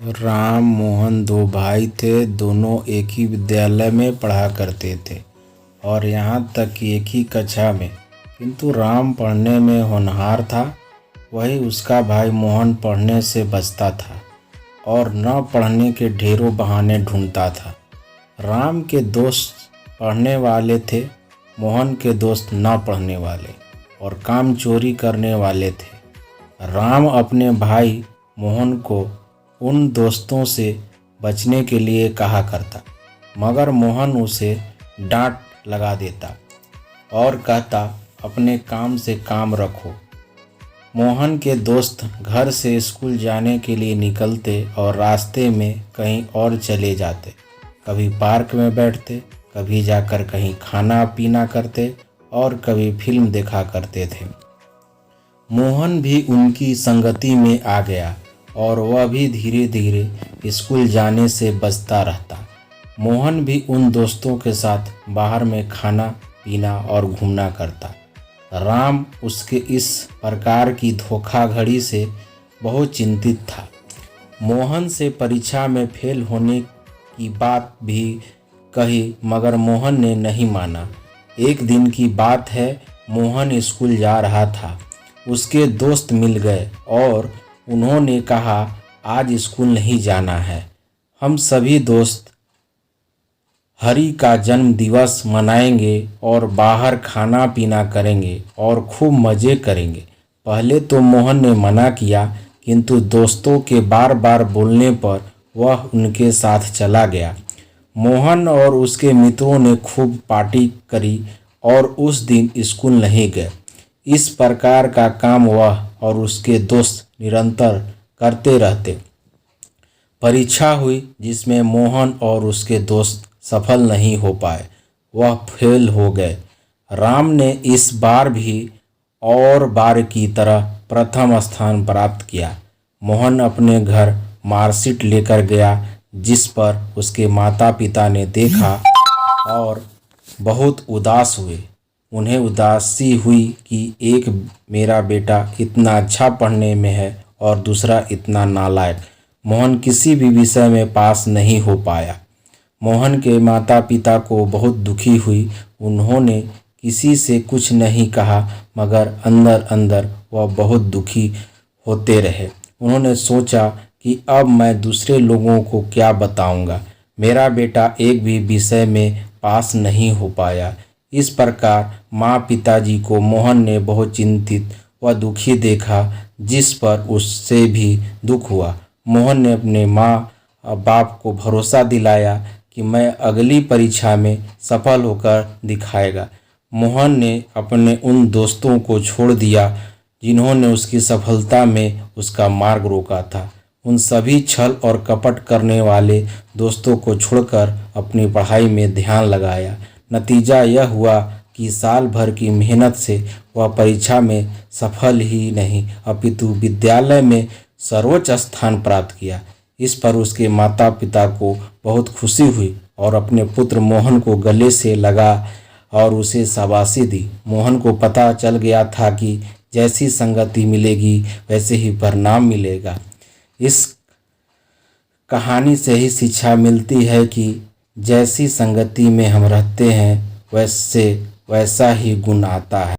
राम मोहन दो भाई थे। दोनों एक ही विद्यालय में पढ़ा करते थे और यहाँ तक कि एक ही कक्षा में। किंतु राम पढ़ने में होनहार था, वही उसका भाई मोहन पढ़ने से बचता था और न पढ़ने के ढेरों बहाने ढूंढता था। राम के दोस्त पढ़ने वाले थे, मोहन के दोस्त न पढ़ने वाले और काम चोरी करने वाले थे। राम अपने भाई मोहन को उन दोस्तों से बचने के लिए कहा करता, मगर मोहन उसे डांट लगा देता और कहता, अपने काम से काम रखो। मोहन के दोस्त घर से स्कूल जाने के लिए निकलते और रास्ते में कहीं और चले जाते। कभी पार्क में बैठते, कभी जाकर कहीं खाना पीना करते और कभी फिल्म देखा करते थे। मोहन भी उनकी संगति में आ गया और वह भी धीरे धीरे स्कूल जाने से बचता रहता। मोहन भी उन दोस्तों के साथ बाहर में खाना पीना और घूमना करता। राम उसके इस प्रकार की धोखाधड़ी से बहुत चिंतित था। मोहन से परीक्षा में फेल होने की बात भी कही, मगर मोहन ने नहीं माना। एक दिन की बात है, मोहन स्कूल जा रहा था। उसके दोस्त मिल गए और उन्होंने कहा, आज स्कूल नहीं जाना है। हम सभी दोस्त हरि का जन्म दिवस मनाएंगे और बाहर खाना पीना करेंगे और खूब मज़े करेंगे। पहले तो मोहन ने मना किया, किंतु दोस्तों के बार बार बोलने पर वह उनके साथ चला गया। मोहन और उसके मित्रों ने खूब पार्टी करी और उस दिन स्कूल नहीं गए। इस प्रकार का काम वह और उसके दोस्त निरंतर करते रहते। परीक्षा हुई जिसमें मोहन और उसके दोस्त सफल नहीं हो पाए, वह फेल हो गए। राम ने इस बार भी और बार की तरह प्रथम स्थान प्राप्त किया। मोहन अपने घर मार्कशीट लेकर गया, जिस पर उसके माता पिता ने देखा और बहुत उदास हुए। उन्हें उदासी हुई कि एक मेरा बेटा इतना अच्छा पढ़ने में है और दूसरा इतना नालायक। मोहन किसी भी विषय में पास नहीं हो पाया। मोहन के माता पिता को बहुत दुखी हुई। उन्होंने किसी से कुछ नहीं कहा, मगर अंदर अंदर वह बहुत दुखी होते रहे। उन्होंने सोचा कि अब मैं दूसरे लोगों को क्या बताऊंगा, मेरा बेटा एक भी विषय में पास नहीं हो पाया। इस प्रकार माँ पिताजी को मोहन ने बहुत चिंतित व दुखी देखा, जिस पर उससे भी दुख हुआ। मोहन ने अपने माँ बाप को भरोसा दिलाया कि मैं अगली परीक्षा में सफल होकर दिखाएगा। मोहन ने अपने उन दोस्तों को छोड़ दिया जिन्होंने उसकी सफलता में उसका मार्ग रोका था। उन सभी छल और कपट करने वाले दोस्तों को छोड़कर अपनी पढ़ाई में ध्यान लगाया। नतीजा यह हुआ कि साल भर की मेहनत से वह परीक्षा में सफल ही नहीं, अपितु विद्यालय में सर्वोच्च स्थान प्राप्त किया। इस पर उसके माता पिता को बहुत खुशी हुई और अपने पुत्र मोहन को गले से लगा और उसे शाबाशी दी। मोहन को पता चल गया था कि जैसी संगति मिलेगी वैसे ही परिणाम मिलेगा। इस कहानी से ही शिक्षा मिलती है कि जैसी संगति में हम रहते हैं वैसा ही गुण आता है।